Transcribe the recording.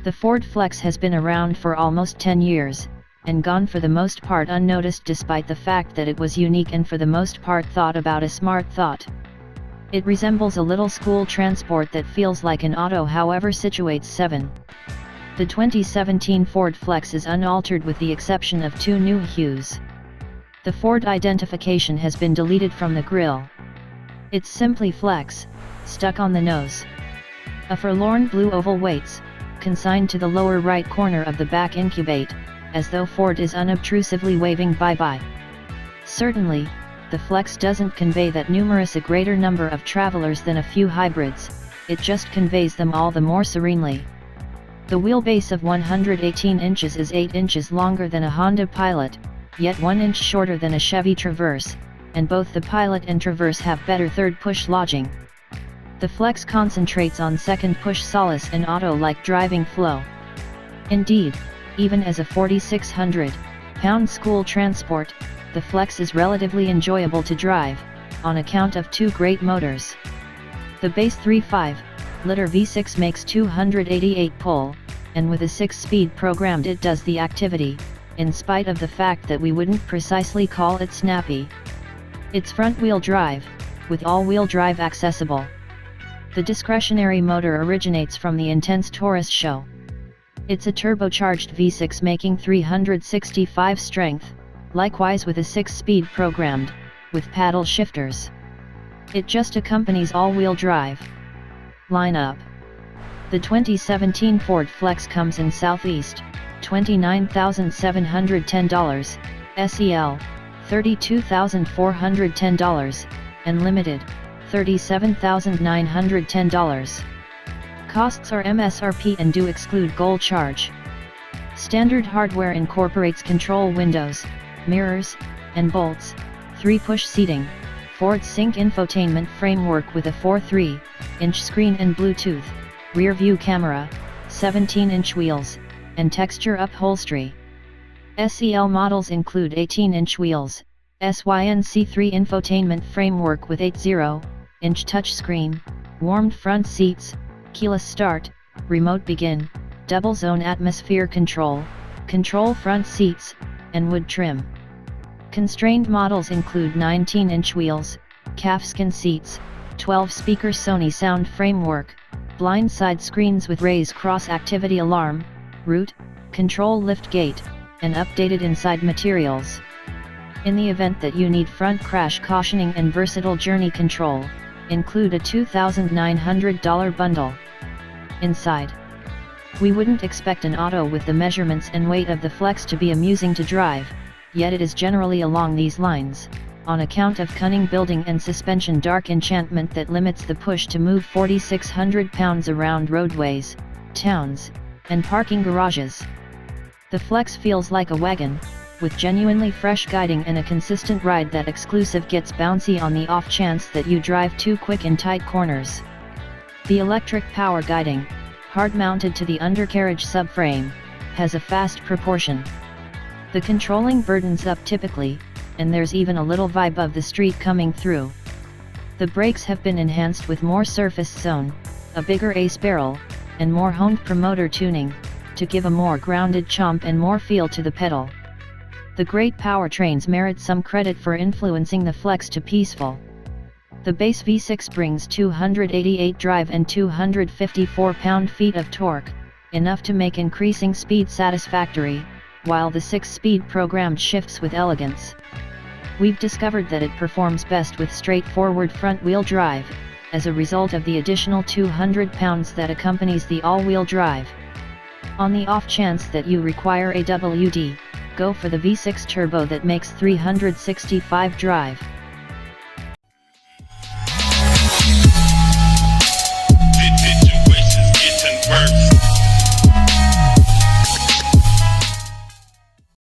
The Ford Flex has been around for almost 10 years, and gone for the most part unnoticed despite the fact that it was unique and for the most part thought about a smart thought. It resembles a little school transport that feels like an auto, however situates 7. The 2017 Ford Flex is unaltered with the exception of 2 new hues. The Ford identification has been deleted from the grille. It's simply Flex, stuck on the nose. A forlorn blue oval waits, consigned to the lower right corner of the back incubate, as though Ford is unobtrusively waving bye-bye. Certainly, the Flex doesn't convey that numerous a greater number of travelers than a few hybrids, it just conveys them all the more serenely. The wheelbase of 118 inches is 8 inches longer than a Honda Pilot, yet 1 inch shorter than a Chevy Traverse, and both the Pilot and Traverse have better third push lodging. The Flex concentrates on second push solace and auto-like driving flow. Indeed, even as a 4,600-pound school transport, the Flex is relatively enjoyable to drive, on account of 2 great motors. The base 3.5-liter V6 makes 288 pull, and with a 6-speed programmed it does the activity, in spite of the fact that we wouldn't precisely call it snappy. It's front-wheel drive, with all-wheel drive accessible. The discretionary motor originates from the intense Taurus show. It's a turbocharged V6 making 365 strength, likewise with a 6-speed programmed, with paddle shifters. It just accompanies all-wheel drive. Lineup. The 2017 Ford Flex comes in Southeast, $29,710, SEL, $32,410, and Limited, $37,910. Costs are MSRP and do exclude gold charge. Standard hardware incorporates control windows, mirrors, and bolts, 3-push seating, Ford Sync infotainment framework with a 4.3-inch screen and Bluetooth, rear view camera, 17-inch wheels, and texture upholstery. SEL models include 18-inch wheels, SYNC3 infotainment framework with 8.0-inch touchscreen, warmed front seats, keyless start, remote begin, double zone atmosphere control, control front seats, and wood trim. Constrained models include 19-inch wheels, calfskin seats, 12-speaker Sony sound framework, blind side screens with raise cross activity alarm, route, control lift gate, and updated inside materials. In the event that you need front crash cautioning and versatile journey control, include a $2,900 bundle. Inside. We wouldn't expect an auto with the measurements and weight of the Flex to be amusing to drive, yet it is generally along these lines, on account of cunning building and suspension dark enchantment that limits the push to move 4,600 pounds around roadways, towns, and parking garages. The Flex feels like a wagon, with genuinely fresh guiding and a consistent ride that exclusive gets bouncy on the off chance that you drive too quick in tight corners. The electric power guiding, hard mounted to the undercarriage subframe, has a fast proportion. The controlling burdens up typically, and there's even a little vibe of the street coming through. The brakes have been enhanced with more surface zone, a bigger ace barrel, and more honed promoter tuning, to give a more grounded chomp and more feel to the pedal. The great powertrains merit some credit for influencing the Flex to peaceful. The base V6 brings 288 drive and 254 pound-feet of torque, enough to make increasing speed satisfactory, while the 6-speed programmed shifts with elegance. We've discovered that it performs best with straightforward front-wheel drive, as a result of the additional 200 pounds that accompanies the all-wheel drive. On the off chance that you require a WD, go for the V6 turbo that makes 365 drive.